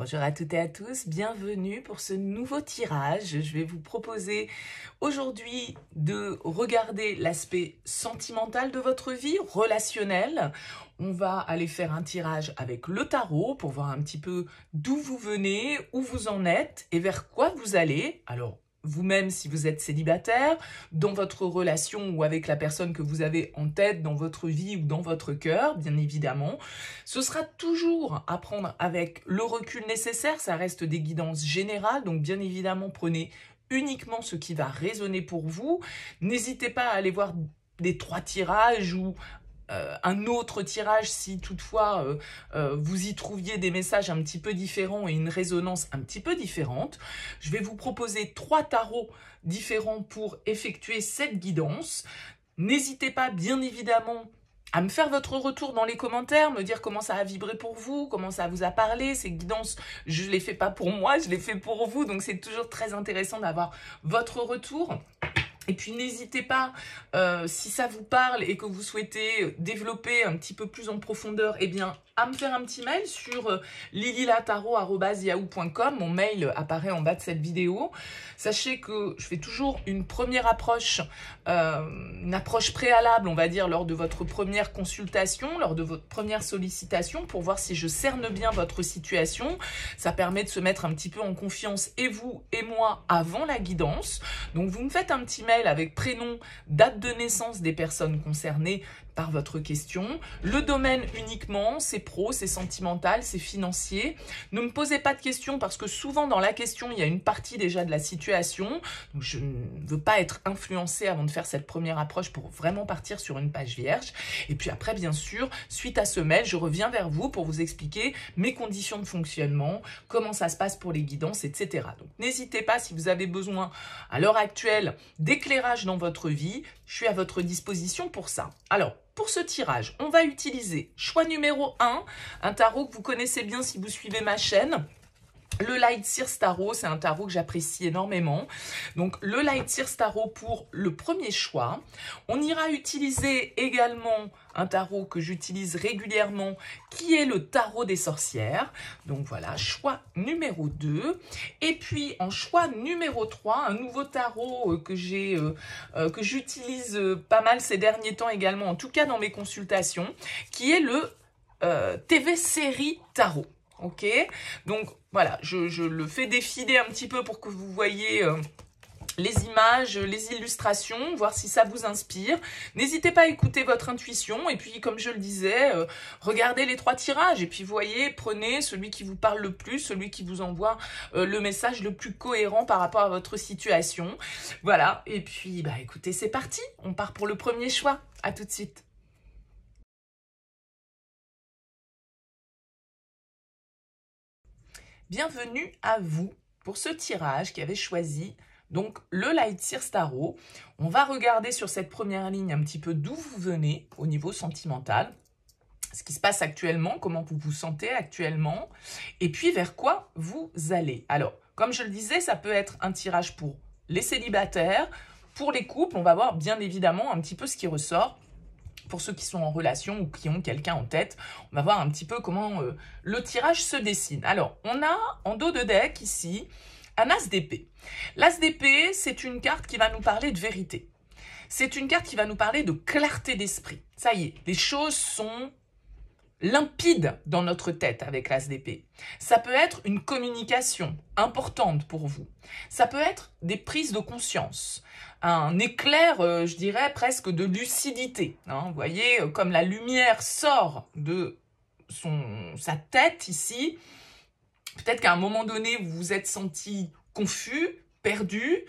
Bonjour à toutes et à tous, bienvenue pour ce nouveau tirage. Je vais vous proposer aujourd'hui de regarder l'aspect sentimental de votre vie, relationnel. On va aller faire un tirage avec le tarot pour voir un petit peu d'où vous venez, où vous en êtes et vers quoi vous allez. Alors, vous-même, si vous êtes célibataire, dans votre relation ou avec la personne que vous avez en tête, dans votre vie ou dans votre cœur, bien évidemment. Ce sera toujours à prendre avec le recul nécessaire, ça reste des guidances générales, donc bien évidemment, prenez uniquement ce qui va résonner pour vous. N'hésitez pas à aller voir les 3 tirages ou un autre tirage si toutefois vous y trouviez des messages un petit peu différents et une résonance un petit peu différente. Je vais vous proposer 3 tarots différents pour effectuer cette guidance. N'hésitez pas bien évidemment à me faire votre retour dans les commentaires, me dire comment ça a vibré pour vous, comment ça vous a parlé. Ces guidances, je ne les fais pas pour moi, je les fais pour vous, donc c'est toujours très intéressant d'avoir votre retour. Et puis n'hésitez pas, si ça vous parle et que vous souhaitez développer un petit peu plus en profondeur, eh bien, à me faire un petit mail sur lililataro@yahoo.com. Mon mail apparaît en bas de cette vidéo. Sachez que je fais toujours une première approche, une approche préalable, on va dire, lors de votre première consultation, lors de votre première sollicitation, pour voir si je cerne bien votre situation. Ça permet de se mettre un petit peu en confiance, et vous et moi, avant la guidance. Donc, vous me faites un petit mail avec prénom, date de naissance des personnes concernées par votre question. Le domaine uniquement, c'est pro, c'est sentimental, c'est financier. Ne me posez pas de questions parce que souvent dans la question, il y a une partie déjà de la situation. Donc je ne veux pas être influencée avant de faire cette première approche pour vraiment partir sur une page vierge. Et puis après, bien sûr, suite à ce mail, je reviens vers vous pour vous expliquer mes conditions de fonctionnement, comment ça se passe pour les guidances, etc. Donc n'hésitez pas, si vous avez besoin à l'heure actuelle d'éclairage dans votre vie, je suis à votre disposition pour ça. Alors, pour ce tirage, on va utiliser choix numéro 1, un tarot que vous connaissez bien si vous suivez ma chaîne. Le Light Seers Tarot, c'est un tarot que j'apprécie énormément. Donc, le Light Seers Tarot pour le premier choix. On ira utiliser également un tarot que j'utilise régulièrement, qui est le tarot des sorcières. Donc, voilà, choix numéro 2. Et puis, en choix numéro 3, un nouveau tarot que j'utilise pas mal ces derniers temps également, en tout cas dans mes consultations, qui est le TV Série Tarot. Ok, donc voilà, je le fais défiler un petit peu pour que vous voyez les images, les illustrations, voir si ça vous inspire. N'hésitez pas à écouter votre intuition et puis, comme je le disais, regardez les 3 tirages et puis voyez, prenez celui qui vous parle le plus, celui qui vous envoie le message le plus cohérent par rapport à votre situation. Voilà, et puis bah écoutez, c'est parti, on part pour le premier choix. À tout de suite. Bienvenue à vous pour ce tirage qui avait choisi donc le Light Seers Tarot. On va regarder sur cette première ligne un petit peu d'où vous venez au niveau sentimental, ce qui se passe actuellement, comment vous vous sentez actuellement, et puis vers quoi vous allez. Alors, comme je le disais, ça peut être un tirage pour les célibataires, pour les couples, on va voir bien évidemment un petit peu ce qui ressort. Pour ceux qui sont en relation ou qui ont quelqu'un en tête, on va voir un petit peu comment le tirage se dessine. Alors, on a en dos de deck ici un as d'épée. L'as d'épée, c'est une carte qui va nous parler de vérité. C'est une carte qui va nous parler de clarté d'esprit. Ça y est, les choses sont limpides dans notre tête avec l'as d'épée. Ça peut être une communication importante pour vous. Ça peut être des prises de conscience. Un éclair, je dirais, presque de lucidité. Hein. Vous voyez, comme la lumière sort de sa tête ici, peut-être qu'à un moment donné, vous vous êtes senti confus, perdu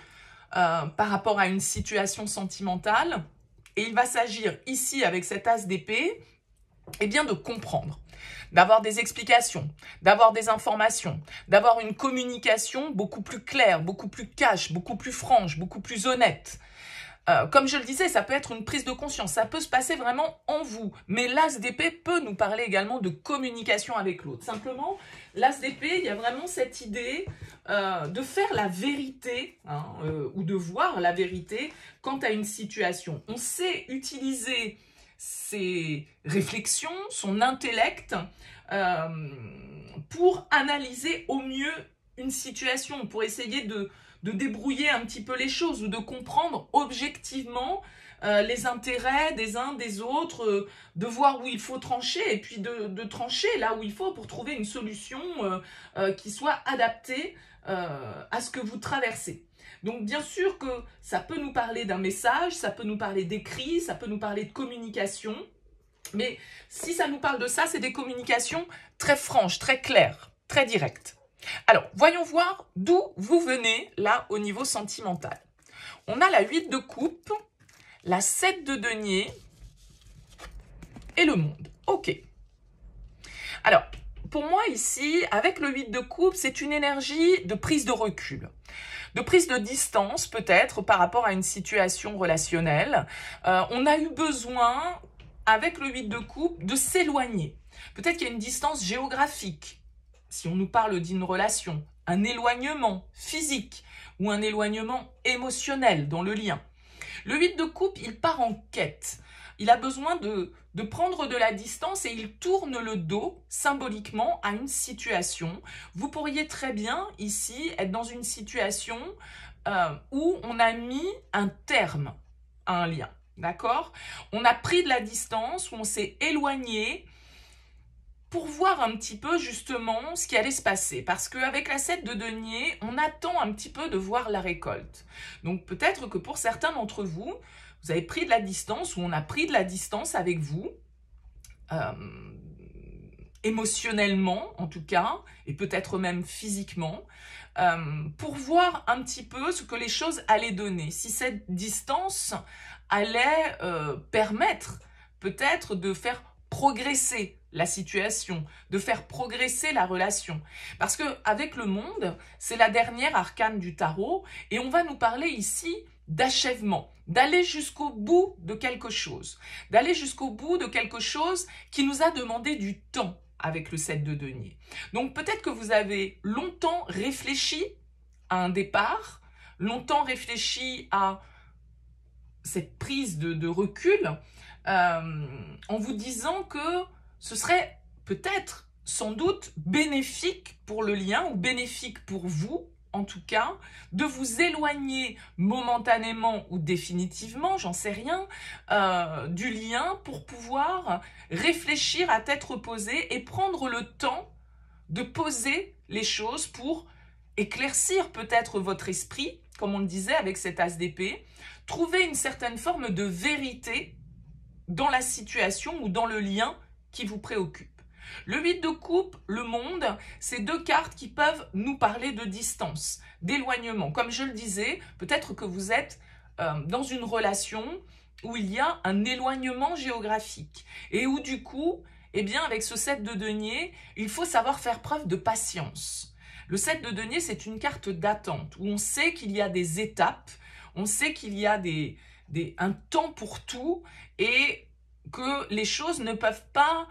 par rapport à une situation sentimentale. Et il va s'agir ici, avec cet as d'épée, eh bien de comprendre, d'avoir des explications, d'avoir des informations, d'avoir une communication beaucoup plus claire, beaucoup plus cash, beaucoup plus franche, beaucoup plus honnête. Comme je le disais, ça peut être une prise de conscience, ça peut se passer vraiment en vous. Mais l'as d'épée peut nous parler également de communication avec l'autre. Simplement, l'as d'épée, il y a vraiment cette idée de faire la vérité, hein, ou de voir la vérité quant à une situation. On sait utiliser ses réflexions, son intellect, pour analyser au mieux une situation, pour essayer de débrouiller un petit peu les choses ou de comprendre objectivement les intérêts des uns des autres, de voir où il faut trancher et puis de trancher là où il faut pour trouver une solution qui soit adaptée à ce que vous traversez. Donc bien sûr que ça peut nous parler d'un message, ça peut nous parler d'écrit, ça peut nous parler de communication, mais si ça nous parle de ça, c'est des communications très franches, très claires, très directes. Alors, voyons voir d'où vous venez là au niveau sentimental. On a la 8 de coupe, la 7 de denier et le monde. Ok. Alors, pour moi ici, avec le 8 de coupe, c'est une énergie de prise de recul, de prise de distance peut-être par rapport à une situation relationnelle. On a eu besoin, avec le 8 de coupe, de s'éloigner. Peut-être qu'il y a une distance géographique, si on nous parle d'une relation, un éloignement physique ou un éloignement émotionnel dans le lien. Le 8 de coupe, il part en quête. Il a besoin de prendre de la distance et il tourne le dos symboliquement à une situation. Vous pourriez très bien ici être dans une situation où on a mis un terme à un lien. D'accord? On a pris de la distance, où on s'est éloigné pour voir un petit peu justement ce qui allait se passer. Parce qu'avec la 7 de denier, on attend un petit peu de voir la récolte. Donc peut-être que pour certains d'entre vous, vous avez pris de la distance ou on a pris de la distance avec vous, émotionnellement en tout cas, et peut-être même physiquement, pour voir un petit peu ce que les choses allaient donner. Si cette distance allait permettre peut-être de faire progresser la situation, de faire progresser la relation. Parce que avec le monde, c'est la dernière arcane du tarot et on va nous parler ici d'achèvement, d'aller jusqu'au bout de quelque chose, d'aller jusqu'au bout de quelque chose qui nous a demandé du temps avec le 7 de denier. Donc peut-être que vous avez longtemps réfléchi à un départ, longtemps réfléchi à cette prise de recul, en vous disant que ce serait peut-être, sans doute, bénéfique pour le lien ou bénéfique pour vous, en tout cas, de vous éloigner momentanément ou définitivement, j'en sais rien, du lien pour pouvoir réfléchir à tête reposée et prendre le temps de poser les choses pour éclaircir peut-être votre esprit, comme on le disait avec cet as d'épée, trouver une certaine forme de vérité dans la situation ou dans le lien qui vous préoccupe. Le 8 de coupe, le monde, c'est deux cartes qui peuvent nous parler de distance, d'éloignement. Comme je le disais, peut-être que vous êtes dans une relation où il y a un éloignement géographique et où du coup, eh bien, avec ce 7 de denier, il faut savoir faire preuve de patience. Le 7 de denier, c'est une carte d'attente où on sait qu'il y a des étapes, on sait qu'il y a un temps pour tout et que les choses ne peuvent pas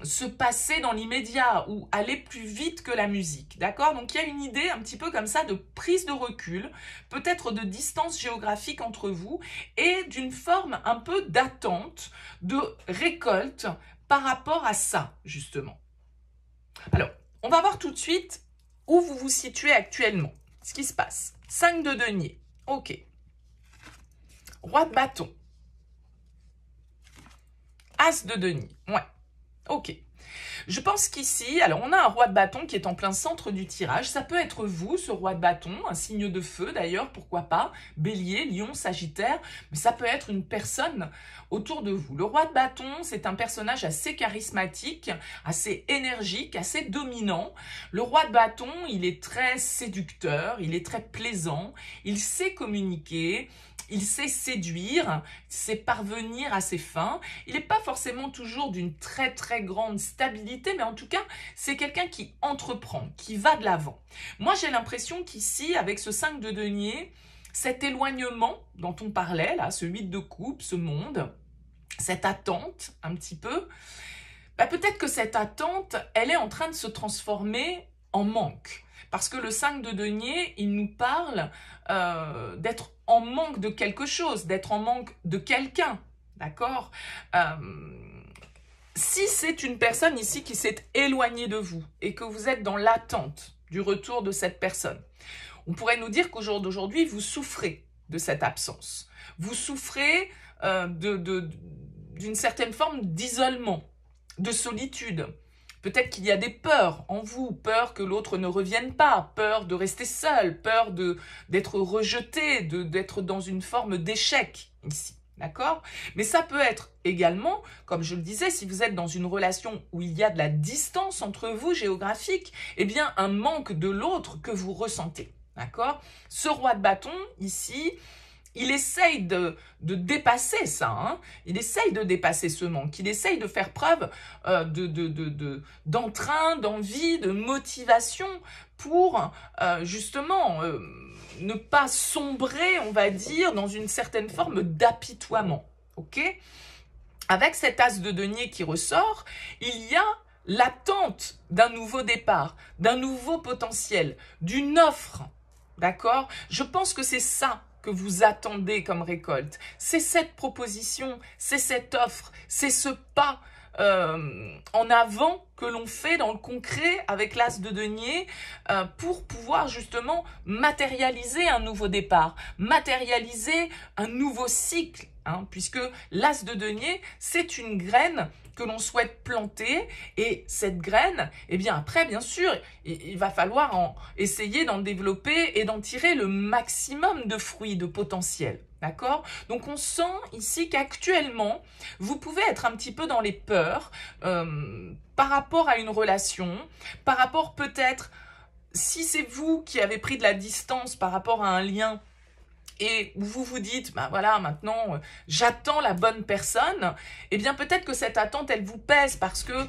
se passer dans l'immédiat ou aller plus vite que la musique, d'accord? Donc il y a une idée un petit peu comme ça de prise de recul, peut-être de distance géographique entre vous et d'une forme un peu d'attente, de récolte par rapport à ça, justement. Alors, on va voir tout de suite où vous vous situez actuellement, ce qui se passe. 5 de denier, ok. Roi de bâton. As de denier, ouais, ok. Je pense qu'ici, alors on a un roi de bâton qui est en plein centre du tirage. Ça peut être vous, ce roi de bâton, un signe de feu d'ailleurs, pourquoi pas. Bélier, lion, sagittaire, mais ça peut être une personne autour de vous. Le roi de bâton, c'est un personnage assez charismatique, assez énergique, assez dominant. Le roi de bâton, il est très séducteur, il est très plaisant, il sait communiquer, il sait séduire, il sait parvenir à ses fins. Il n'est pas forcément toujours d'une très très grande stabilité, mais en tout cas, c'est quelqu'un qui entreprend, qui va de l'avant. Moi, j'ai l'impression qu'ici, avec ce 5 de denier, cet éloignement dont on parlait, là, ce 8 de coupe, ce monde, cette attente un petit peu, bah, peut-être que cette attente, elle est en train de se transformer en manque. Parce que le 5 de denier, il nous parle d'être en manque de quelque chose, d'être en manque de quelqu'un, d'accord? Si c'est une personne ici qui s'est éloignée de vous et que vous êtes dans l'attente du retour de cette personne, on pourrait nous dire qu'au jour d'aujourd'hui, vous souffrez de cette absence. Vous souffrez d'une certaine forme d'isolement, de solitude. Peut-être qu'il y a des peurs en vous, peur que l'autre ne revienne pas, peur de rester seul, peur d'être rejeté, d'être dans une forme d'échec ici. D'accord? Mais ça peut être également, comme je le disais, si vous êtes dans une relation où il y a de la distance entre vous géographique, eh bien un manque de l'autre que vous ressentez. D'accord? Ce roi de bâton, ici, il essaye de dépasser ça, hein. Il essaye de dépasser ce manque, il essaye de faire preuve d'entrain, d'envie, de motivation pour justement ne pas sombrer, on va dire, dans une certaine forme d'apitoiement. Ok? Avec cet as de denier qui ressort, il y a l'attente d'un nouveau départ, d'un nouveau potentiel, d'une offre. D'accord? Je pense que c'est ça que vous attendez comme récolte. C'est cette proposition, c'est cette offre, c'est ce pas en avant que l'on fait dans le concret avec l'as de denier pour pouvoir justement matérialiser un nouveau départ, matérialiser un nouveau cycle, hein, puisque l'as de denier, c'est une graine que l'on souhaite planter et cette graine, eh bien après, bien sûr, il va falloir essayer d'en développer et d'en tirer le maximum de fruits, de potentiel. D'accord? Donc on sent ici qu'actuellement, vous pouvez être un petit peu dans les peurs par rapport à une relation, par rapport peut-être, si c'est vous qui avez pris de la distance par rapport à un lien, et vous vous dites, bah voilà, maintenant, j'attends la bonne personne, eh bien peut-être que cette attente, elle vous pèse parce que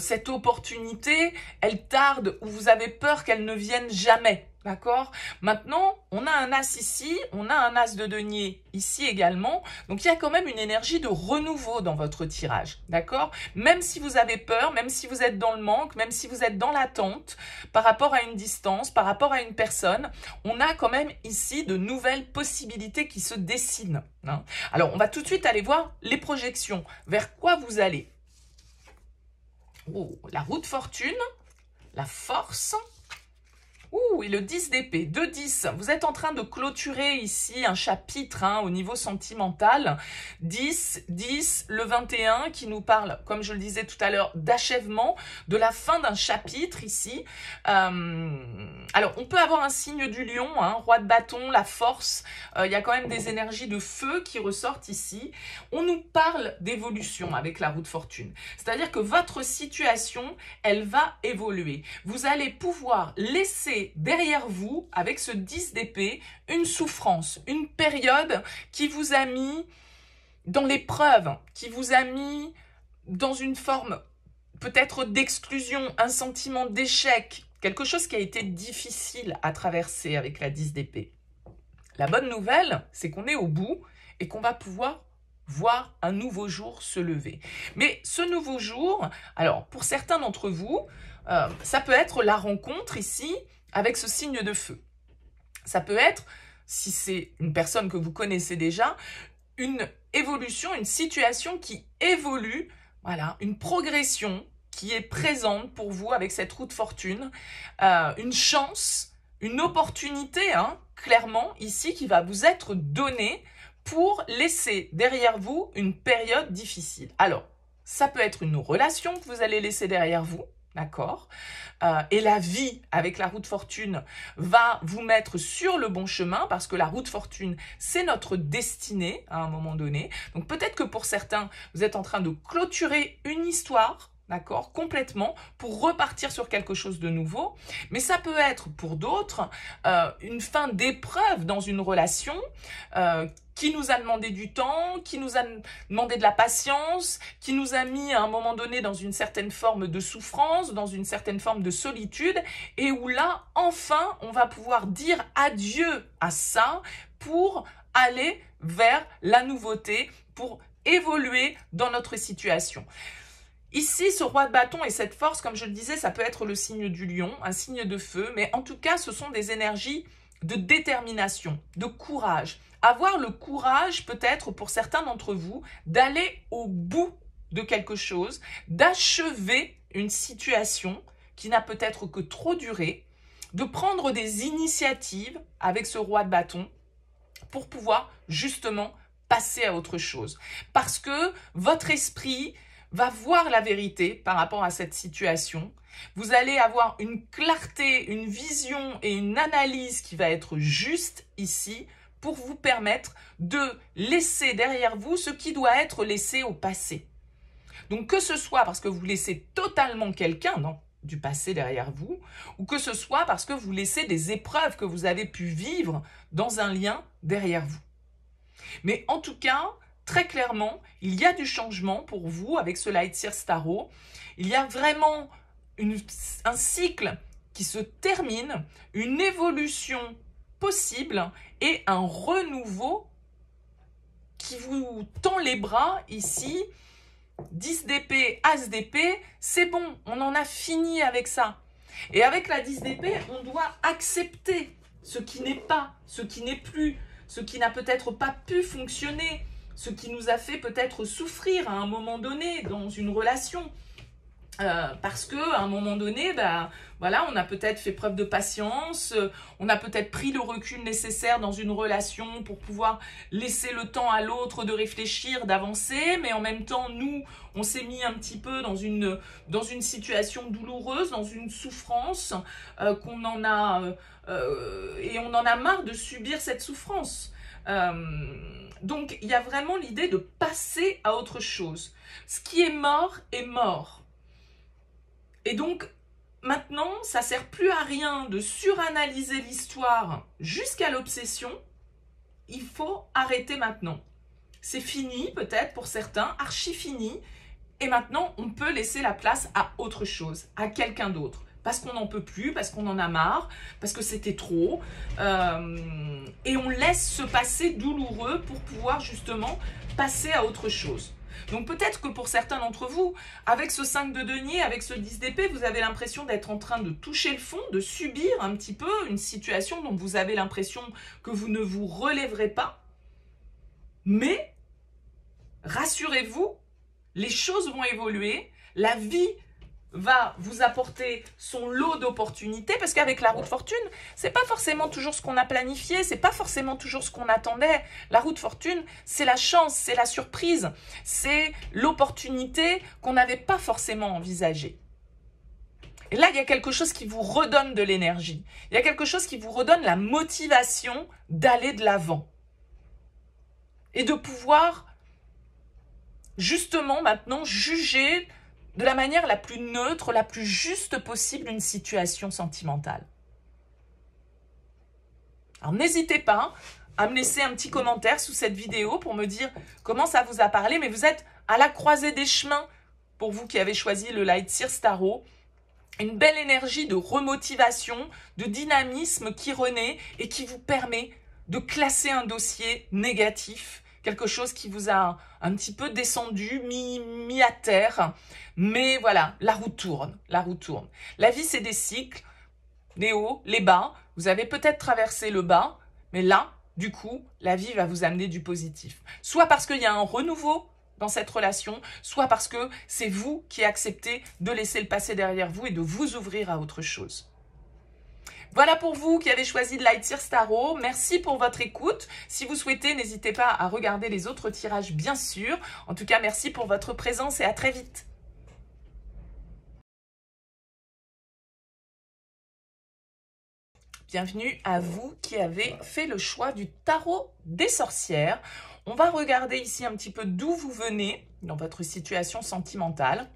cette opportunité, elle tarde ou vous avez peur qu'elle ne vienne jamais. D'accord? Maintenant, on a un as ici, on a un as de denier ici également. Donc, il y a quand même une énergie de renouveau dans votre tirage. D'accord? Même si vous avez peur, même si vous êtes dans le manque, même si vous êtes dans l'attente par rapport à une distance, par rapport à une personne, on a quand même ici de nouvelles possibilités qui se dessinent. Hein? Alors, on va tout de suite aller voir les projections. Vers quoi vous allez? Oh, la roue de fortune, la force. Ouh, et le 10 d'épée, 2-10. Vous êtes en train de clôturer ici un chapitre hein, au niveau sentimental. 10, 10, le 21 qui nous parle, comme je le disais tout à l'heure, d'achèvement, de la fin d'un chapitre ici. Alors, on peut avoir un signe du lion, hein, roi de bâton, la force. Il y a quand même des énergies de feu qui ressortent ici. On nous parle d'évolution avec la roue de fortune. C'est-à-dire que votre situation, elle va évoluer. Vous allez pouvoir laisser derrière vous, avec ce 10 d'épée, une souffrance, une période qui vous a mis dans l'épreuve, qui vous a mis dans une forme peut-être d'exclusion, un sentiment d'échec, quelque chose qui a été difficile à traverser avec la 10 d'épée. La bonne nouvelle, c'est qu'on est au bout et qu'on va pouvoir voir un nouveau jour se lever. Mais ce nouveau jour, alors pour certains d'entre vous, ça peut être la rencontre ici avec ce signe de feu. Ça peut être, si c'est une personne que vous connaissez déjà, une évolution, une situation qui évolue, voilà, une progression qui est présente pour vous avec cette roue de fortune, une chance, une opportunité, hein, clairement, ici, qui va vous être donnée pour laisser derrière vous une période difficile. Alors, ça peut être une relation que vous allez laisser derrière vous, d'accord? Et la vie avec la roue de fortune va vous mettre sur le bon chemin parce que la roue de fortune, c'est notre destinée à un moment donné. Donc peut-être que pour certains, vous êtes en train de clôturer une histoire, d'accord, complètement, pour repartir sur quelque chose de nouveau. Mais ça peut être pour d'autres une fin d'épreuve dans une relation qui nous a demandé du temps, qui nous a demandé de la patience, qui nous a mis à un moment donné dans une certaine forme de souffrance, dans une certaine forme de solitude, et où là, enfin, on va pouvoir dire adieu à ça pour aller vers la nouveauté, pour évoluer dans notre situation. Ici, ce roi de bâton et cette force, comme je le disais, ça peut être le signe du lion, un signe de feu, mais en tout cas, ce sont des énergies de détermination, de courage. Avoir le courage, peut-être pour certains d'entre vous, d'aller au bout de quelque chose, d'achever une situation qui n'a peut-être que trop duré, de prendre des initiatives avec ce roi de bâton pour pouvoir justement passer à autre chose. Parce que votre esprit va voir la vérité par rapport à cette situation. Vous allez avoir une clarté, une vision et une analyse qui va être juste ici pour vous permettre de laisser derrière vous ce qui doit être laissé au passé. Donc que ce soit parce que vous laissez totalement quelqu'un du passé derrière vous, ou que ce soit parce que vous laissez des épreuves que vous avez pu vivre dans un lien derrière vous. Mais en tout cas, très clairement, il y a du changement pour vous avec ce Light Seers Tarot. Il y a vraiment un cycle qui se termine, une évolution possible et un renouveau qui vous tend les bras ici. 10 d'épée, As d'épée, c'est bon, on en a fini avec ça. Et avec la 10 d'épée, on doit accepter ce qui n'est pas, ce qui n'est plus, ce qui n'a peut-être pas pu fonctionner, ce qui nous a fait peut-être souffrir à un moment donné dans une relation. Parce qu'à un moment donné, voilà, on a peut-être fait preuve de patience, on a peut-être pris le recul nécessaire dans une relation pour pouvoir laisser le temps à l'autre de réfléchir, d'avancer, mais en même temps, nous, on s'est mis un petit peu dans une situation douloureuse, dans une souffrance, qu'on en a, et on en a marre de subir cette souffrance. Donc, il y a vraiment l'idée de passer à autre chose. Ce qui est mort est mort. Et donc, maintenant, ça ne sert plus à rien de suranalyser l'histoire jusqu'à l'obsession. Il faut arrêter maintenant. C'est fini, peut-être, pour certains, archi fini. Et maintenant, on peut laisser la place à autre chose, à quelqu'un d'autre. Parce qu'on n'en peut plus, parce qu'on en a marre, parce que c'était trop. Et on laisse ce passé douloureux pour pouvoir justement passer à autre chose. Donc peut-être que pour certains d'entre vous, avec ce 5 de denier, avec ce 10 d'épée, vous avez l'impression d'être en train de toucher le fond, de subir un petit peu une situation dont vous avez l'impression que vous ne vous relèverez pas. Mais, rassurez-vous, les choses vont évoluer, la vie va vous apporter son lot d'opportunités, parce qu'avec la roue de fortune, c'est pas forcément toujours ce qu'on a planifié, c'est pas forcément toujours ce qu'on attendait. La roue de fortune, c'est la chance, c'est la surprise, c'est l'opportunité qu'on n'avait pas forcément envisagée. Et là, il y a quelque chose qui vous redonne de l'énergie. Il y a quelque chose qui vous redonne la motivation d'aller de l'avant. Et de pouvoir, justement, maintenant, juger de la manière la plus neutre, la plus juste possible une situation sentimentale. Alors n'hésitez pas à me laisser un petit commentaire sous cette vidéo pour me dire comment ça vous a parlé, mais vous êtes à la croisée des chemins pour vous qui avez choisi le Light Seers Tarot. Une belle énergie de remotivation, de dynamisme qui renaît et qui vous permet de classer un dossier négatif, quelque chose qui vous a un petit peu descendu, mis à terre. Mais voilà, la roue tourne, la roue tourne. La vie, c'est des cycles, les hauts, les bas. Vous avez peut-être traversé le bas, mais là, du coup, la vie va vous amener du positif. Soit parce qu'il y a un renouveau dans cette relation, soit parce que c'est vous qui acceptez de laisser le passé derrière vous et de vous ouvrir à autre chose. Voilà pour vous qui avez choisi de Light Seers Tarot. Merci pour votre écoute. Si vous souhaitez, n'hésitez pas à regarder les autres tirages, bien sûr. En tout cas, merci pour votre présence et à très vite. Bienvenue à vous qui avez fait le choix du tarot des sorcières. On va regarder ici un petit peu d'où vous venez dans votre situation sentimentale,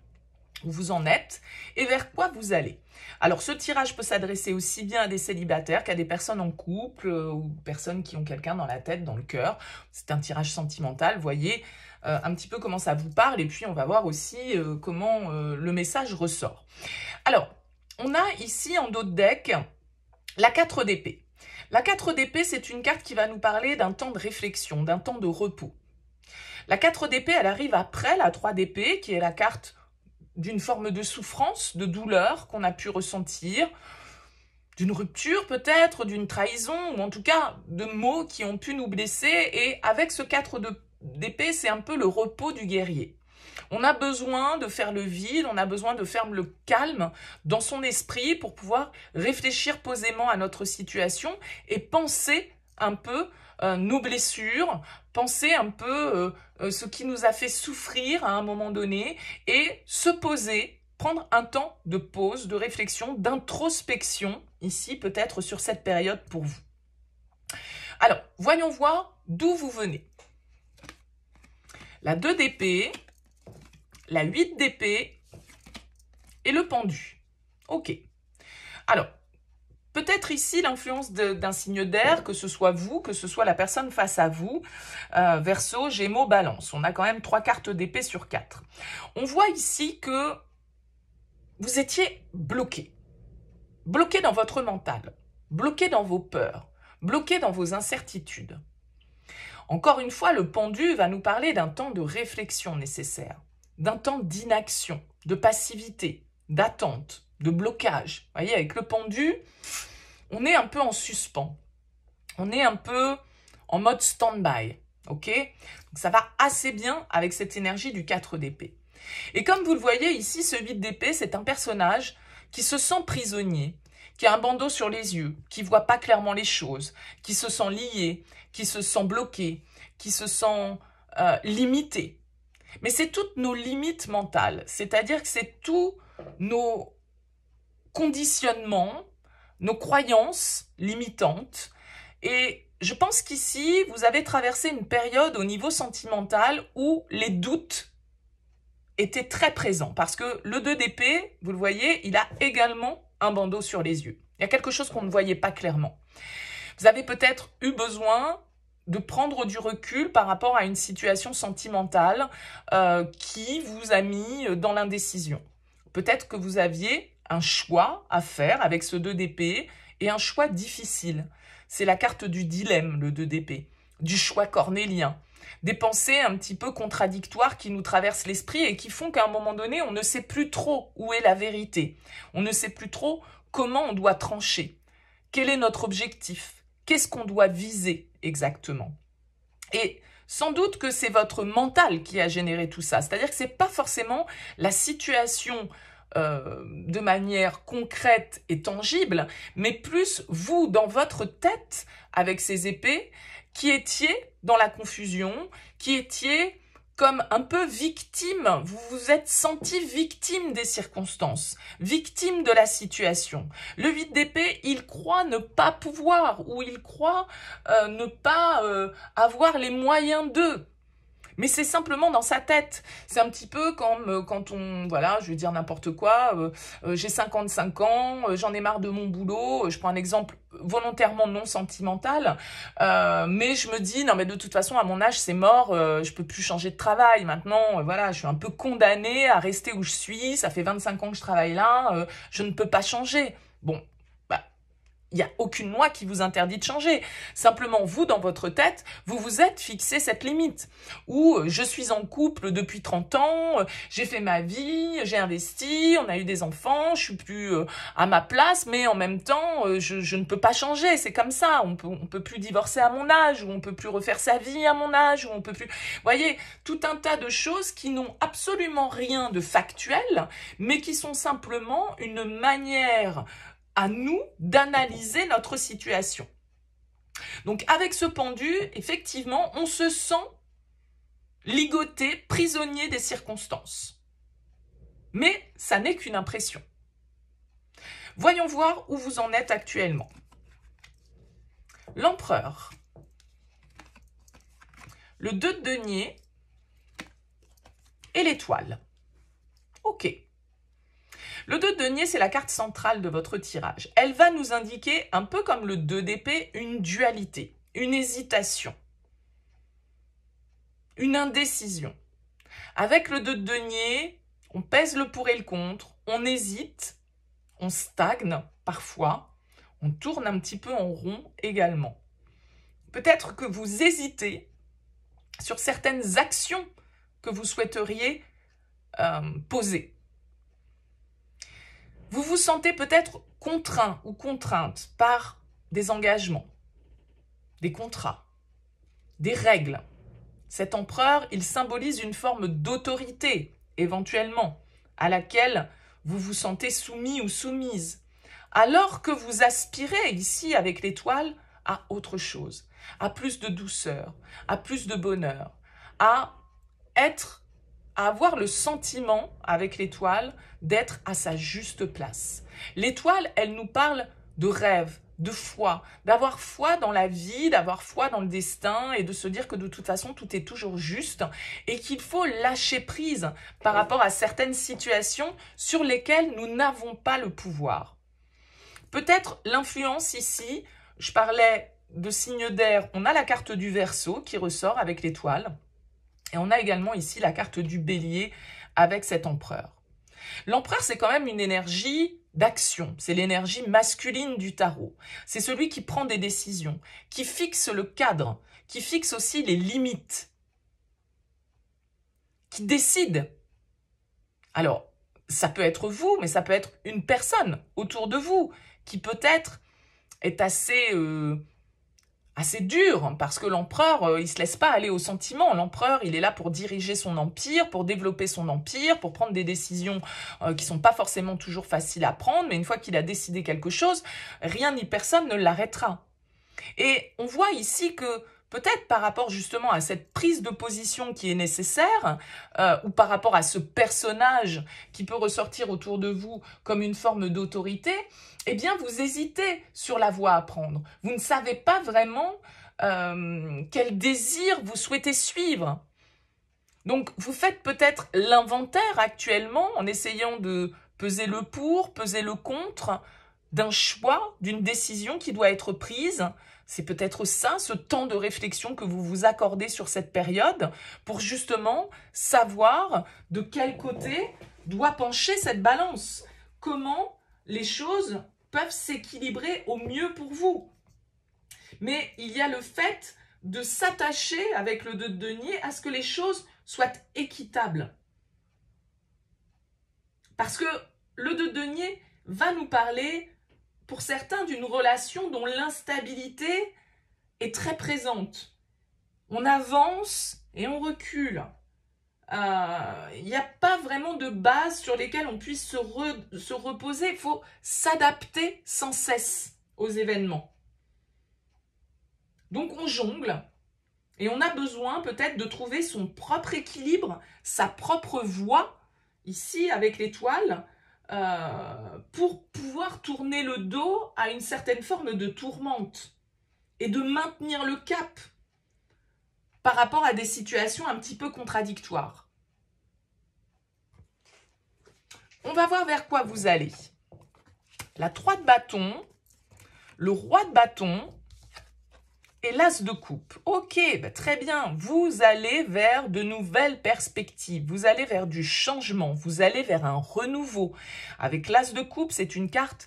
où vous en êtes et vers quoi vous allez. Alors, ce tirage peut s'adresser aussi bien à des célibataires qu'à des personnes en couple ou personnes qui ont quelqu'un dans la tête, dans le cœur. C'est un tirage sentimental, voyez un petit peu comment ça vous parle et puis on va voir aussi comment le message ressort. Alors, on a ici en dos de deck la 4 d'épée. La 4 d'épée, c'est une carte qui va nous parler d'un temps de réflexion, d'un temps de repos. La 4 d'épée, elle arrive après la 3 d'épée, qui est la carte d'une forme de souffrance, de douleur qu'on a pu ressentir. d'une rupture peut-être, d'une trahison, ou en tout cas de mots qui ont pu nous blesser. Et avec ce 4 d'épée, c'est un peu le repos du guerrier. On a besoin de faire le vide, on a besoin de faire le calme dans son esprit pour pouvoir réfléchir posément à notre situation et penser un peu nos blessures, penser un peu ce qui nous a fait souffrir à un moment donné et se poser, prendre un temps de pause, de réflexion, d'introspection, ici peut-être sur cette période pour vous. Alors, voyons voir d'où vous venez. La 2 d'épée, la 8 d'épée et le pendu. Ok. Alors, peut-être ici l'influence d'un signe d'air, que ce soit vous, que ce soit la personne face à vous, Verseau, Gémeaux, Balance. On a quand même 3 cartes d'épée sur 4. On voit ici que vous étiez bloqué. Bloqué dans votre mental, bloqué dans vos peurs, bloqué dans vos incertitudes. Encore une fois, le pendu va nous parler d'un temps de réflexion nécessaire, d'un temps d'inaction, de passivité, d'attente, de blocage. Vous voyez, avec le pendu, on est un peu en suspens. On est un peu en mode stand-by. Ok ? Donc ça va assez bien avec cette énergie du 4 d'épée. Et comme vous le voyez ici, ce 8 d'épée, c'est un personnage qui se sent prisonnier, qui a un bandeau sur les yeux, qui ne voit pas clairement les choses, qui se sent lié, qui se sent bloqué, qui se sent limité. Mais c'est toutes nos limites mentales, c'est-à-dire que c'est tous nos conditionnements, nos croyances limitantes. Et je pense qu'ici, vous avez traversé une période au niveau sentimental où les doutes étaient très présents. Parce que le 2 d'épée, vous le voyez, il a également un bandeau sur les yeux. Il y a quelque chose qu'on ne voyait pas clairement. Vous avez peut-être eu besoin de prendre du recul par rapport à une situation sentimentale qui vous a mis dans l'indécision. Peut-être que vous aviez un choix à faire avec ce 2 d'épée et un choix difficile. C'est la carte du dilemme, le 2 d'épée, du choix cornélien. Des pensées un petit peu contradictoires qui nous traversent l'esprit et qui font qu'à un moment donné, on ne sait plus trop où est la vérité. On ne sait plus trop comment on doit trancher. Quel est notre objectif? Qu'est-ce qu'on doit viser exactement? Et sans doute que c'est votre mental qui a généré tout ça. C'est-à-dire que ce n'est pas forcément la situation de manière concrète et tangible, mais plus vous, dans votre tête, avec ces épées, qui étiez dans la confusion, qui étiez comme un peu victime, vous vous êtes senti victime des circonstances, victime de la situation. Le 8 d'épée, il croit ne pas pouvoir, ou il croit ne pas avoir les moyens d'eux. Mais c'est simplement dans sa tête. C'est un petit peu comme quand on, voilà, je vais dire n'importe quoi, j'ai 55 ans, j'en ai marre de mon boulot, je prends un exemple volontairement non sentimental, mais je me dis, non mais de toute façon, à mon âge, c'est mort, je peux plus changer de travail. Maintenant, voilà, je suis un peu condamnée à rester où je suis, ça fait 25 ans que je travaille là, je ne peux pas changer. Bon. Il n'y a aucune loi qui vous interdit de changer. Simplement, vous, dans votre tête, vous vous êtes fixé cette limite. Où je suis en couple depuis 30 ans, j'ai fait ma vie, j'ai investi, on a eu des enfants, je suis plus à ma place, mais en même temps, je ne peux pas changer. C'est comme ça. On peut plus divorcer à mon âge, ou on peut plus refaire sa vie à mon âge, ou on peut plus... Vous voyez, tout un tas de choses qui n'ont absolument rien de factuel, mais qui sont simplement une manière à nous d'analyser notre situation. Donc avec ce pendu, effectivement, on se sent ligoté, prisonnier des circonstances. Mais ça n'est qu'une impression. Voyons voir où vous en êtes actuellement. L'empereur, le 2 de denier et l'étoile. Ok. Le 2 de denier, c'est la carte centrale de votre tirage. Elle va nous indiquer, un peu comme le 2 d'épée, une dualité, une hésitation, une indécision. Avec le 2 de denier, on pèse le pour et le contre, on hésite, on stagne parfois, on tourne un petit peu en rond également. Peut-être que vous hésitez sur certaines actions que vous souhaiteriez poser. Vous vous sentez peut-être contraint ou contrainte par des engagements, des contrats, des règles. Cet empereur, il symbolise une forme d'autorité, éventuellement, à laquelle vous vous sentez soumis ou soumise, alors que vous aspirez ici avec l'étoile à autre chose, à plus de douceur, à plus de bonheur, à avoir le sentiment avec l'étoile d'être à sa juste place. L'étoile, elle nous parle de rêve, de foi, d'avoir foi dans la vie, d'avoir foi dans le destin et de se dire que de toute façon tout est toujours juste et qu'il faut lâcher prise par rapport à certaines situations sur lesquelles nous n'avons pas le pouvoir. Peut-être l'influence ici, je parlais de signes d'air, on a la carte du Verseau qui ressort avec l'étoile et on a également ici la carte du Bélier avec cet empereur. L'empereur, c'est quand même une énergie d'action, c'est l'énergie masculine du tarot. C'est celui qui prend des décisions, qui fixe le cadre, qui fixe aussi les limites, qui décide. Alors, ça peut être vous, mais ça peut être une personne autour de vous qui peut-être est assez dur, parce que l'empereur, il se laisse pas aller au sentiment. L'empereur, il est là pour diriger son empire, pour développer son empire, pour prendre des décisions qui sont pas forcément toujours faciles à prendre, mais une fois qu'il a décidé quelque chose, rien ni personne ne l'arrêtera. Et on voit ici que peut-être par rapport justement à cette prise de position qui est nécessaire, ou par rapport à ce personnage qui peut ressortir autour de vous comme une forme d'autorité, eh bien vous hésitez sur la voie à prendre. Vous ne savez pas vraiment quel désir vous souhaitez suivre. Donc vous faites peut-être l'inventaire actuellement en essayant de peser le pour, peser le contre d'un choix, d'une décision qui doit être prise. C'est peut-être ça, ce temps de réflexion que vous vous accordez sur cette période pour justement savoir de quel côté doit pencher cette balance. Comment les choses peuvent s'équilibrer au mieux pour vous. Mais il y a le fait de s'attacher avec le 2 de denier à ce que les choses soient équitables. Parce que le 2 de denier va nous parler pour certains d'une relation dont l'instabilité est très présente. On avance et on recule. Il n'y a pas vraiment de base sur lesquelles on puisse se reposer. Il faut s'adapter sans cesse aux événements. Donc on jongle et on a besoin peut-être de trouver son propre équilibre, sa propre voie, ici avec l'étoile, pour pouvoir tourner le dos à une certaine forme de tourmente et de maintenir le cap par rapport à des situations un petit peu contradictoires. On va voir vers quoi vous allez. La 3 de bâton, le roi de bâton et l'as de coupe. Ok, bah très bien, vous allez vers de nouvelles perspectives, vous allez vers du changement, vous allez vers un renouveau. Avec l'as de coupe, c'est une carte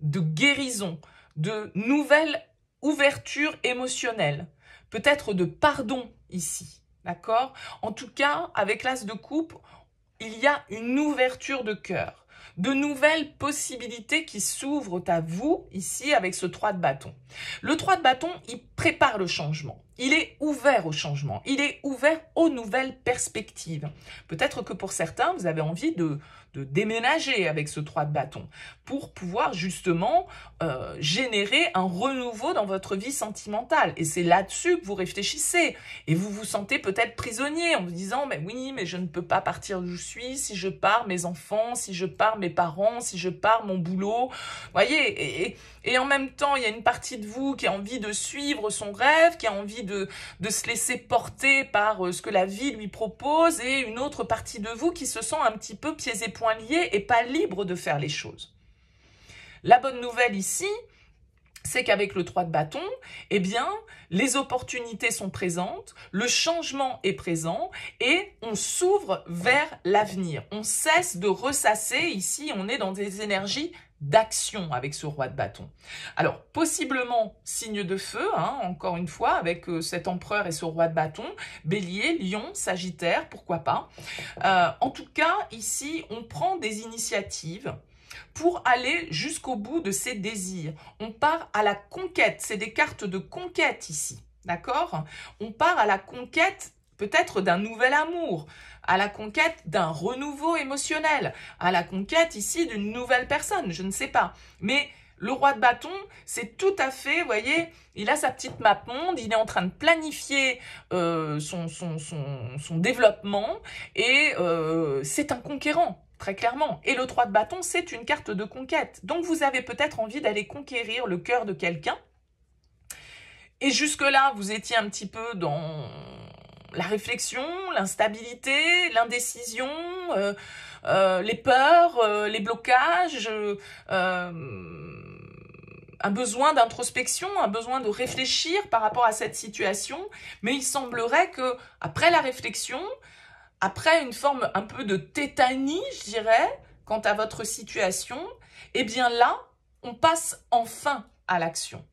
de guérison, de nouvelle ouverture émotionnelle, peut-être de pardon ici, d'accord? En tout cas, avec l'as de coupe, il y a une ouverture de cœur. De nouvelles possibilités qui s'ouvrent à vous, ici, avec ce 3 de bâton. Le 3 de bâton, il prépare le changement. Il est ouvert au changement. Il est ouvert aux nouvelles perspectives. Peut-être que pour certains, vous avez envie de déménager avec ce 3 de bâton pour pouvoir justement générer un renouveau dans votre vie sentimentale. Et c'est là-dessus que vous réfléchissez. Et vous vous sentez peut-être prisonnier en vous disant « mais oui, mais je ne peux pas partir d'où je suis. Si je pars, mes enfants, si je pars, mes parents, si je pars, mon boulot. » Vous voyez, et en même temps, il y a une partie de vous qui a envie de suivre son rêve, qui a envie de se laisser porter par ce que la vie lui propose, et une autre partie de vous qui se sent un petit peu pieds et poings liés et pas libre de faire les choses. La bonne nouvelle ici, c'est qu'avec le 3 de bâton, eh bien, les opportunités sont présentes, le changement est présent et on s'ouvre vers l'avenir. On cesse de ressasser, ici on est dans des énergies d'action avec ce roi de bâton. Alors, possiblement signe de feu, hein, encore une fois, avec cet empereur et ce roi de bâton, bélier, lion, sagittaire, pourquoi pas. En tout cas, ici, on prend des initiatives pour aller jusqu'au bout de ses désirs. On part à la conquête, c'est des cartes de conquête ici, d'accord? On part à la conquête peut-être d'un nouvel amour, à la conquête d'un renouveau émotionnel, à la conquête ici d'une nouvelle personne, je ne sais pas. Mais le roi de bâton, c'est tout à fait, vous voyez, il a sa petite map monde, il est en train de planifier son développement et c'est un conquérant. Très clairement. Et le 3 de bâton, c'est une carte de conquête. Donc, vous avez peut-être envie d'aller conquérir le cœur de quelqu'un. Et jusque-là, vous étiez un petit peu dans la réflexion, l'instabilité, l'indécision, les peurs, les blocages, un besoin d'introspection, un besoin de réfléchir par rapport à cette situation. Mais il semblerait que après la réflexion, après une forme un peu de tétanie, je dirais, quant à votre situation, eh bien là, on passe enfin à l'action.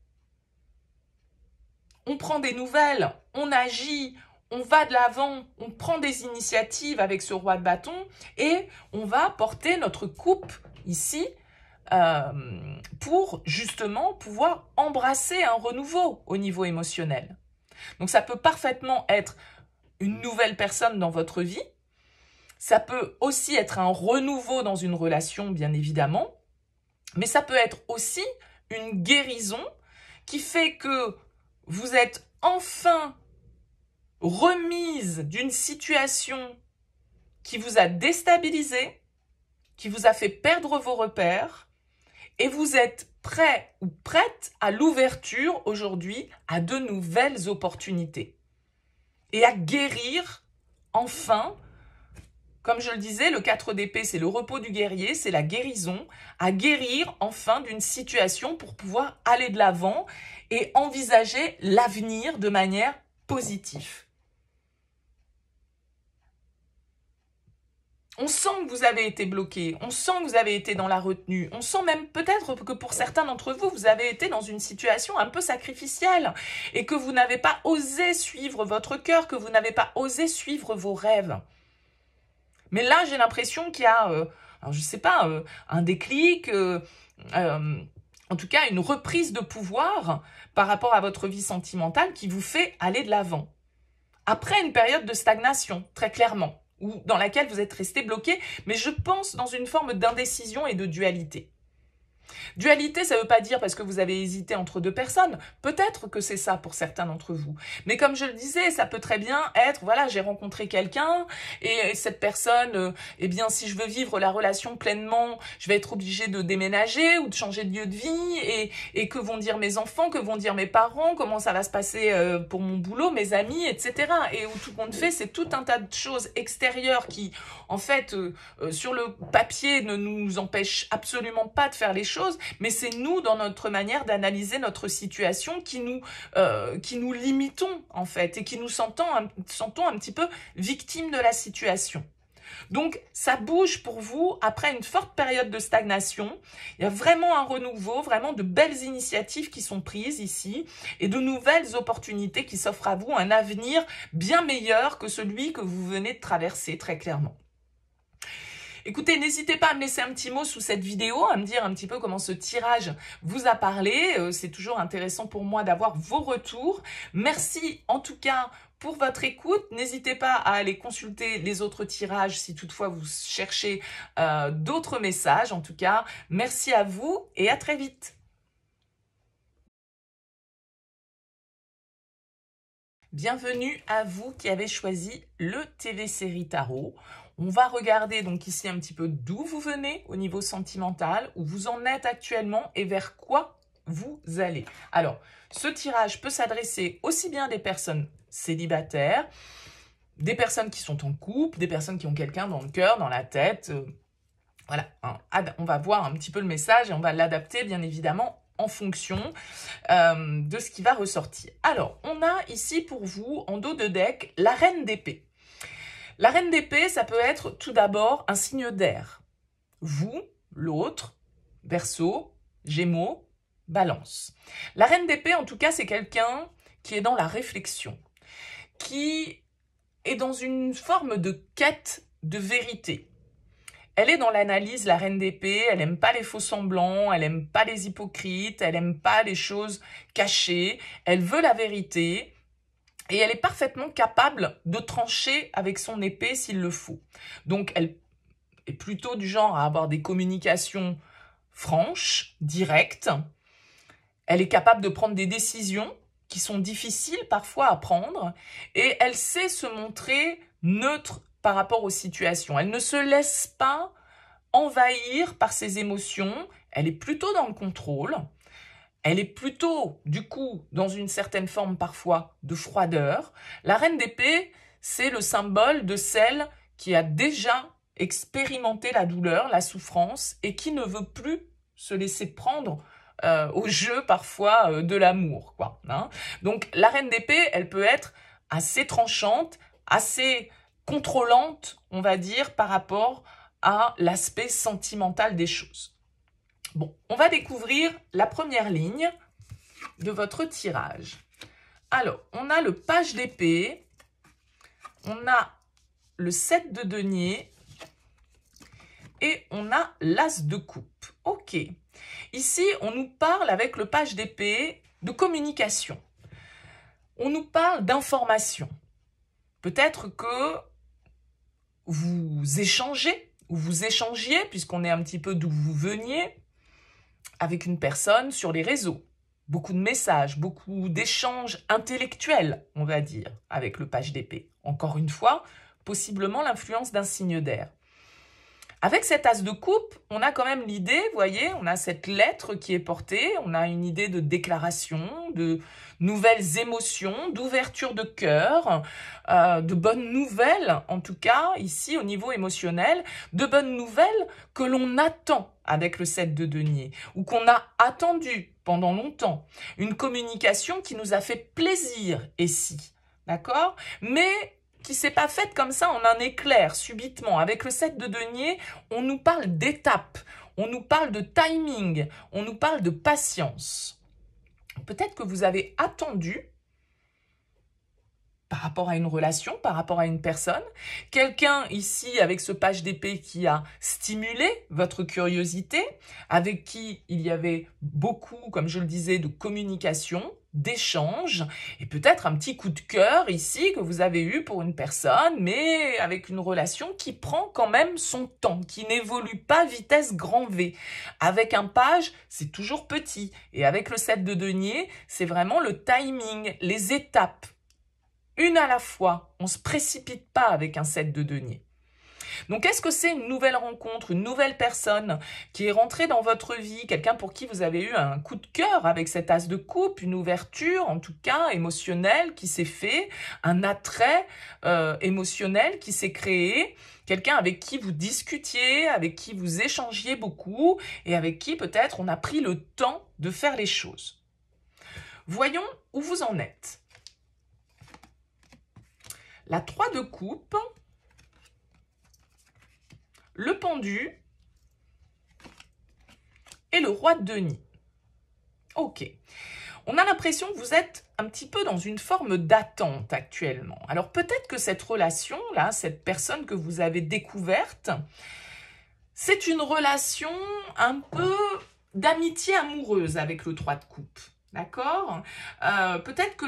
On prend des nouvelles, on agit, on va de l'avant, on prend des initiatives avec ce roi de bâton et on va porter notre coupe ici pour justement pouvoir embrasser un renouveau au niveau émotionnel. Donc ça peut parfaitement être une nouvelle personne dans votre vie. Ça peut aussi être un renouveau dans une relation, bien évidemment. Mais ça peut être aussi une guérison qui fait que vous êtes enfin remise d'une situation qui vous a déstabilisé, qui vous a fait perdre vos repères, et vous êtes prêt ou prête à l'ouverture aujourd'hui à de nouvelles opportunités. Et à guérir enfin, comme je le disais, le 4 d'épée, c'est le repos du guerrier, c'est la guérison, à guérir enfin d'une situation pour pouvoir aller de l'avant et envisager l'avenir de manière positive. On sent que vous avez été bloqué, on sent que vous avez été dans la retenue, on sent même peut-être que pour certains d'entre vous, vous avez été dans une situation un peu sacrificielle et que vous n'avez pas osé suivre votre cœur, que vous n'avez pas osé suivre vos rêves. Mais là, j'ai l'impression qu'il y a, alors je sais pas, un déclic, en tout cas une reprise de pouvoir par rapport à votre vie sentimentale qui vous fait aller de l'avant. Après une période de stagnation, très clairement, ou dans laquelle vous êtes resté bloqué, mais je pense dans une forme d'indécision et de dualité. Dualité, ça ne veut pas dire parce que vous avez hésité entre deux personnes. Peut-être que c'est ça pour certains d'entre vous. Mais comme je le disais, ça peut très bien être, voilà, j'ai rencontré quelqu'un et cette personne, eh bien, si je veux vivre la relation pleinement, je vais être obligée de déménager ou de changer de lieu de vie. Et que vont dire mes enfants, que vont dire mes parents, comment ça va se passer pour mon boulot, mes amis, etc. Et où tout compte fait, c'est tout un tas de choses extérieures qui, en fait, sur le papier, ne nous empêchent absolument pas de faire les choses. Mais c'est nous, dans notre manière d'analyser notre situation, qui nous limitons, en fait, et qui nous sentons un petit peu victimes de la situation. Donc, ça bouge pour vous après une forte période de stagnation. Il y a vraiment un renouveau, vraiment de belles initiatives qui sont prises ici et de nouvelles opportunités qui s'offrent à vous, un avenir bien meilleur que celui que vous venez de traverser, très clairement. Écoutez, n'hésitez pas à me laisser un petit mot sous cette vidéo, à me dire un petit peu comment ce tirage vous a parlé. C'est toujours intéressant pour moi d'avoir vos retours. Merci en tout cas pour votre écoute. N'hésitez pas à aller consulter les autres tirages si toutefois vous cherchez d'autres messages. En tout cas, merci à vous et à très vite. Bienvenue à vous qui avez choisi le TV Série Tarot. On va regarder donc ici un petit peu d'où vous venez au niveau sentimental, où vous en êtes actuellement et vers quoi vous allez. Alors, ce tirage peut s'adresser aussi bien à des personnes célibataires, des personnes qui sont en couple, des personnes qui ont quelqu'un dans le cœur, dans la tête. Voilà, on va voir un petit peu le message et on va l'adapter bien évidemment en fonction de ce qui va ressortir. Alors, on a ici pour vous, en dos de deck, la reine d'épée. La reine d'épée, ça peut être tout d'abord un signe d'air. Vous, l'autre, Verseau, Gémeaux, Balance. La reine d'épée, en tout cas, c'est quelqu'un qui est dans la réflexion, qui est dans une forme de quête de vérité. Elle est dans l'analyse, la reine d'épée, elle aime pas les faux semblants, elle aime pas les hypocrites, elle aime pas les choses cachées, elle veut la vérité et elle est parfaitement capable de trancher avec son épée s'il le faut. Donc elle est plutôt du genre à avoir des communications franches, directes. Elle est capable de prendre des décisions qui sont difficiles parfois à prendre et elle sait se montrer neutre par rapport aux situations. Elle ne se laisse pas envahir par ses émotions, elle est plutôt dans le contrôle, elle est plutôt, du coup, dans une certaine forme parfois de froideur. La reine d'épée, c'est le symbole de celle qui a déjà expérimenté la douleur, la souffrance, et qui ne veut plus se laisser prendre au jeu parfois de l'amour, quoi, hein. Donc la reine d'épée, elle peut être assez tranchante, assez contrôlante, on va dire, par rapport à l'aspect sentimental des choses. Bon, on va découvrir la première ligne de votre tirage. Alors, on a le page d'épée, on a le 7 de denier et on a l'as de coupe. Ok. Ici, on nous parle avec le page d'épée de communication. On nous parle d'information. Peut-être que vous échangez, ou vous échangiez, puisqu'on est un petit peu d'où vous veniez, avec une personne sur les réseaux. Beaucoup de messages, beaucoup d'échanges intellectuels, on va dire, avec le page d'épée. Encore une fois, possiblement l'influence d'un signe d'air. Avec cet as de coupe, on a quand même l'idée, vous voyez, on a cette lettre qui est portée, on a une idée de déclaration, de nouvelles émotions, d'ouverture de cœur, de bonnes nouvelles, en tout cas, ici au niveau émotionnel, de bonnes nouvelles que l'on attend avec le 7 de denier, ou qu'on a attendu pendant longtemps. Une communication qui nous a fait plaisir ici, d'accord? Mais qui s'est pas faite comme ça en un éclair, subitement. Avec le 7 de denier, on nous parle d'étapes, on nous parle de timing, on nous parle de patience. Peut-être que vous avez attendu par rapport à une relation, par rapport à une personne, quelqu'un ici avec ce page d'épée qui a stimulé votre curiosité, avec qui il y avait beaucoup, comme je le disais, de communication, d'échange, et peut-être un petit coup de cœur ici que vous avez eu pour une personne, mais avec une relation qui prend quand même son temps, qui n'évolue pas vitesse grand V. Avec un page, c'est toujours petit, et avec le 7 de denier, c'est vraiment le timing, les étapes. Une à la fois, on ne se précipite pas avec un 7 de denier. Donc, est-ce que c'est une nouvelle rencontre, une nouvelle personne qui est rentrée dans votre vie, quelqu'un pour qui vous avez eu un coup de cœur avec cet as de coupe, une ouverture, en tout cas émotionnelle qui s'est fait, un attrait émotionnel qui s'est créé, quelqu'un avec qui vous discutiez, avec qui vous échangiez beaucoup et avec qui peut-être on a pris le temps de faire les choses. Voyons où vous en êtes. La 3 de coupe, le pendu et le roi de denier. Ok. On a l'impression que vous êtes un petit peu dans une forme d'attente actuellement. Alors peut-être que cette relation-là, cette personne que vous avez découverte, c'est une relation un peu d'amitié amoureuse avec le 3 de coupe. D'accord? Peut-être que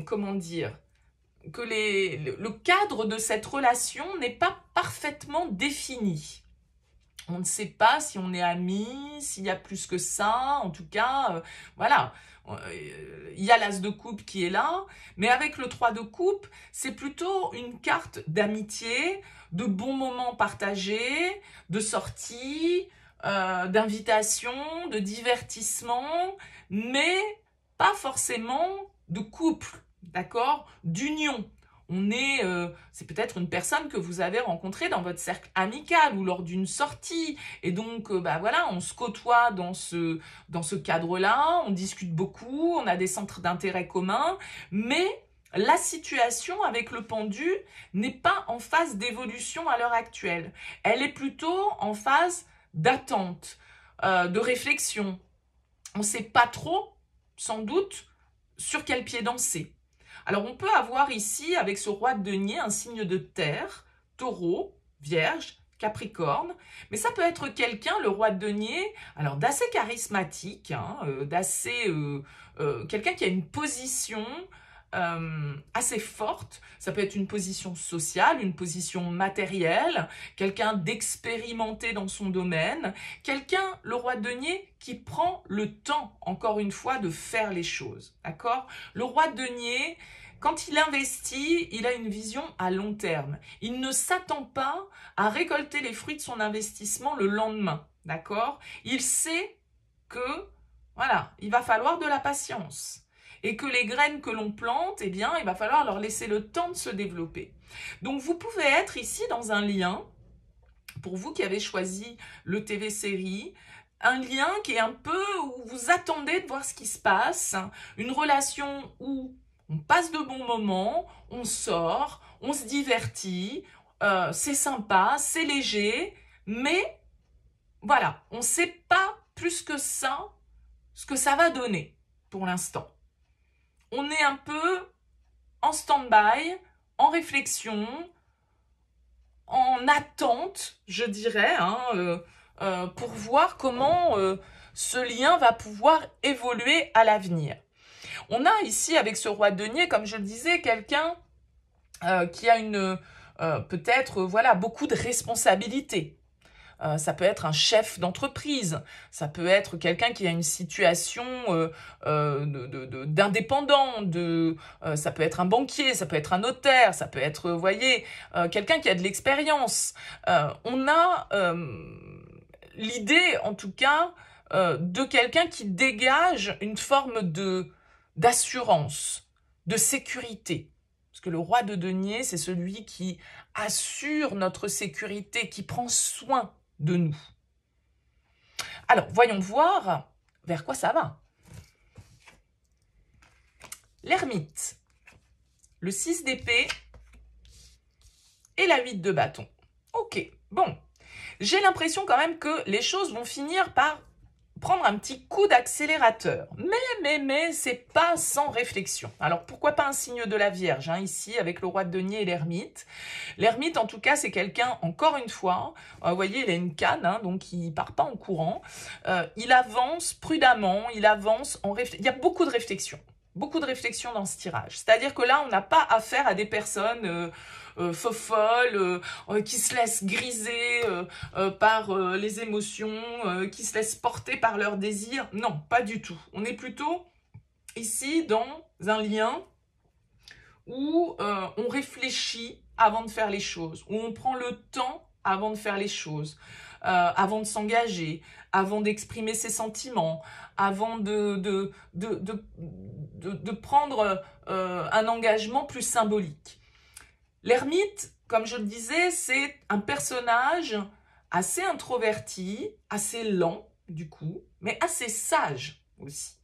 comment dire, que le cadre de cette relation n'est pas parfaitement défini. On ne sait pas si on est amis, s'il y a plus que ça. En tout cas, voilà. Il y a l'as de coupe qui est là. Mais avec le 3 de coupe, c'est plutôt une carte d'amitié, de bons moments partagés, de sorties, d'invitations, de divertissement, mais pas forcément de couple. D'accord? D'union. C'est peut-être une personne que vous avez rencontrée dans votre cercle amical ou lors d'une sortie. Et donc, voilà, on se côtoie dans ce cadre-là, on discute beaucoup, on a des centres d'intérêt communs, mais la situation avec le pendu n'est pas en phase d'évolution à l'heure actuelle. Elle est plutôt en phase d'attente, de réflexion. On ne sait pas trop, sans doute, sur quel pied danser. Alors, on peut avoir ici, avec ce roi de denier, un signe de terre, taureau, vierge, Capricorne, mais ça peut être quelqu'un, le roi de denier, alors d'assez charismatique, hein, quelqu'un qui a une position assez forte. Ça peut être une position sociale, une position matérielle, quelqu'un d'expérimenté dans son domaine, quelqu'un, le roi de denier, qui prend le temps, encore une fois, de faire les choses, d'accord? Le roi de denier, quand il investit, il a une vision à long terme. Il ne s'attend pas à récolter les fruits de son investissement le lendemain, d'accord? Il sait que, voilà, il va falloir de la patience. Et que les graines que l'on plante, eh bien, il va falloir leur laisser le temps de se développer. Donc, vous pouvez être ici dans un lien, pour vous qui avez choisi le TV série, un lien qui est un peu où vous attendez de voir ce qui se passe, une relation où on passe de bons moments, on sort, on se divertit, c'est sympa, c'est léger, mais voilà, on ne sait pas plus que ça ce que ça va donner pour l'instant. On est un peu en stand-by, en réflexion, en attente, je dirais, hein, pour voir comment ce lien va pouvoir évoluer à l'avenir. On a ici, avec ce roi de denier, comme je le disais, quelqu'un qui a peut-être voilà, beaucoup de responsabilités. Ça peut être un chef d'entreprise, ça peut être quelqu'un qui a une situation d'indépendant, ça peut être un banquier, ça peut être un notaire, ça peut être, vous voyez, quelqu'un qui a de l'expérience. On a l'idée, en tout cas, de quelqu'un qui dégage une forme d'assurance, de sécurité. Parce que le roi de denier, c'est celui qui assure notre sécurité, qui prend soin de nous. Alors, voyons voir vers quoi ça va. L'ermite, le 6 d'épée et la 8 de bâton. Ok, bon. J'ai l'impression quand même que les choses vont finir par prendre un petit coup d'accélérateur. Mais c'est pas sans réflexion. Alors, pourquoi pas un signe de la Vierge, hein, ici, avec le roi de denier et l'ermite. L'ermite, en tout cas, c'est quelqu'un, encore une fois, vous voyez, il a une canne, hein, donc il part pas en courant. Il avance prudemment, il avance en réflexion. Il y a beaucoup de réflexion. Beaucoup de réflexion dans ce tirage. C'est-à-dire que là, on n'a pas affaire à des personnes folles, qui se laissent griser par les émotions, qui se laissent porter par leurs désirs. Non, pas du tout. On est plutôt ici dans un lien où on réfléchit avant de faire les choses, où on prend le temps avant de faire les choses, avant de s'engager, avant d'exprimer ses sentiments, avant de prendre un engagement plus symbolique. L'ermite, comme je le disais, c'est un personnage assez introverti, assez lent du coup, mais assez sage aussi.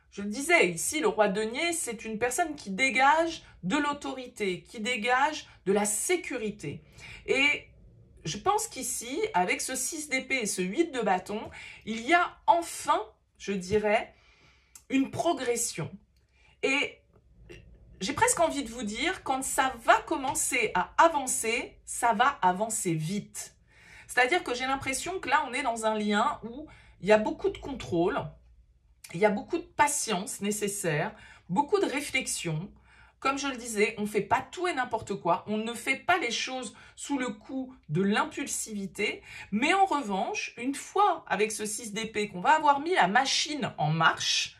Je le disais, ici, le roi de denier, c'est une personne qui dégage de l'autorité, qui dégage de la sécurité. Et je pense qu'ici, avec ce 6 d'épée et ce 8 de bâton, il y a enfin, je dirais, une progression. Et j'ai presque envie de vous dire, quand ça va commencer à avancer, ça va avancer vite. C'est-à-dire que j'ai l'impression que là, on est dans un lien où il y a beaucoup de contrôle, il y a beaucoup de patience nécessaire, beaucoup de réflexion. Comme je le disais, on ne fait pas tout et n'importe quoi, on ne fait pas les choses sous le coup de l'impulsivité, mais en revanche, une fois avec ce 6 d'épée qu'on va avoir mis la machine en marche,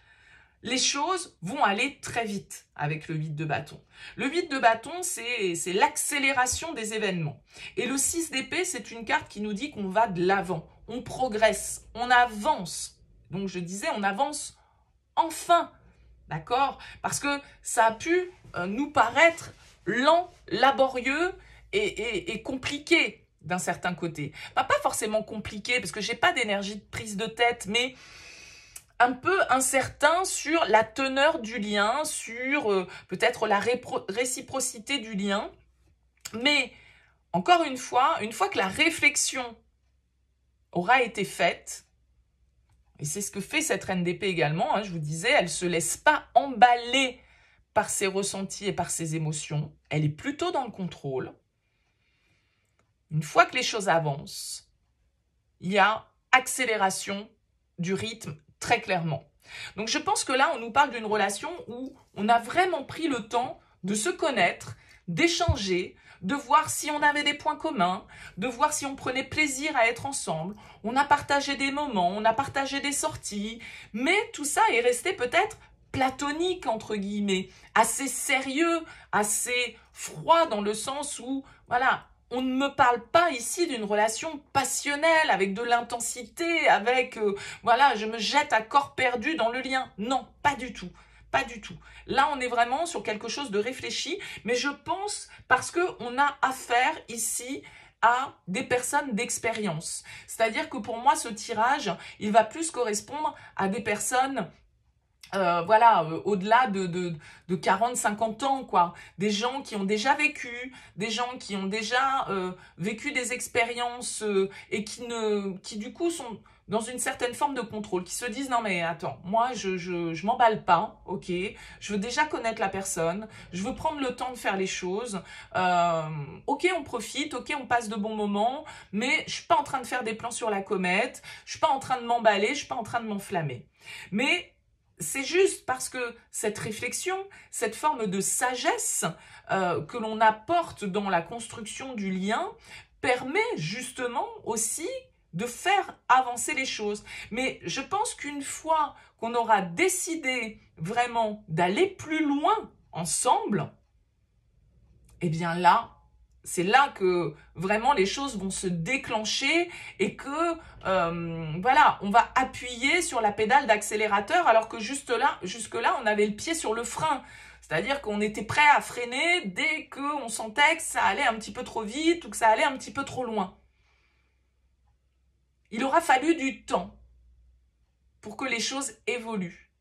les choses vont aller très vite avec le 8 de bâton. Le 8 de bâton, c'est l'accélération des événements. Et le 6 d'épée, c'est une carte qui nous dit qu'on va de l'avant, on progresse, on avance. Donc je disais, on avance enfin, d'accord? Parce que ça a pu nous paraître lent, laborieux et compliqué d'un certain côté. Pas forcément compliqué, parce que j'ai pas d'énergie de prise de tête, mais un peu incertain sur la teneur du lien, sur peut-être la réciprocité du lien. Mais, encore une fois que la réflexion aura été faite, et c'est ce que fait cette reine d'épée également, hein, je vous disais, elle ne se laisse pas emballer par ses ressentis et par ses émotions. Elle est plutôt dans le contrôle. une fois que les choses avancent, il y a accélération du rythme très clairement. Donc je pense que là, on nous parle d'une relation où on a vraiment pris le temps de se connaître, d'échanger, de voir si on avait des points communs, de voir si on prenait plaisir à être ensemble. On a partagé des moments, on a partagé des sorties, mais tout ça est resté peut-être platonique, entre guillemets, assez sérieux, assez froid dans le sens où, voilà, on ne me parle pas ici d'une relation passionnelle, avec de l'intensité, avec, voilà, je me jette à corps perdu dans le lien. Non, pas du tout. Pas du tout. Là, on est vraiment sur quelque chose de réfléchi, mais je pense parce qu'on a affaire ici à des personnes d'expérience. C'est-à-dire que pour moi, ce tirage, il va plus correspondre à des personnes voilà, au-delà de 40-50 ans, quoi. Des gens qui ont déjà vécu, des gens qui ont déjà vécu des expériences et qui du coup sont dans une certaine forme de contrôle, qui se disent non mais attends, moi je m'emballe pas, ok, je veux déjà connaître la personne, je veux prendre le temps de faire les choses, ok on profite, ok on passe de bons moments, mais je suis pas en train de faire des plans sur la comète, je suis pas en train de m'emballer, je suis pas en train de m'enflammer. Mais c'est juste parce que cette réflexion, cette forme de sagesse que l'on apporte dans la construction du lien permet justement aussi de faire avancer les choses. Mais je pense qu'une fois qu'on aura décidé vraiment d'aller plus loin ensemble, eh bien là, c'est là que vraiment les choses vont se déclencher et que, voilà, on va appuyer sur la pédale d'accélérateur alors que jusque-là, on avait le pied sur le frein. C'est-à-dire qu'on était prêt à freiner dès qu'on sentait que ça allait un petit peu trop vite ou que ça allait un petit peu trop loin. Il aura fallu du temps pour que les choses évoluent.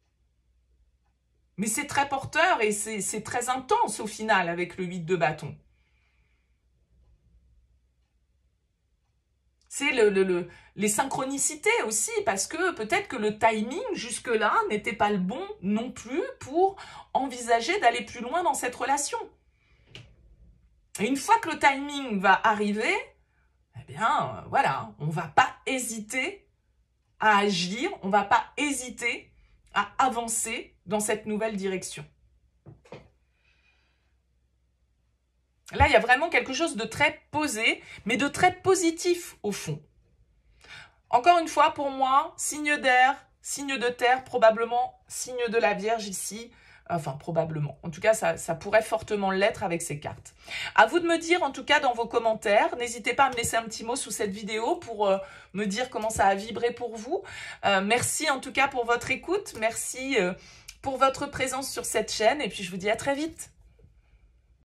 Mais c'est très porteur et c'est très intense au final avec le 8 de bâton. C'est les synchronicités aussi, parce que peut-être que le timing jusque-là n'était pas le bon non plus pour envisager d'aller plus loin dans cette relation. Et une fois que le timing va arriver, eh bien, voilà, on ne va pas hésiter à agir, on ne va pas hésiter à avancer dans cette nouvelle direction. Là, il y a vraiment quelque chose de très posé, mais de très positif au fond. Encore une fois, pour moi, signe d'air, signe de terre, probablement signe de la Vierge ici. Enfin, probablement. En tout cas, ça pourrait fortement l'être avec ces cartes. À vous de me dire, en tout cas, dans vos commentaires. N'hésitez pas à me laisser un petit mot sous cette vidéo pour me dire comment ça a vibré pour vous. Merci en tout cas pour votre écoute. Merci pour votre présence sur cette chaîne. Et puis, je vous dis à très vite.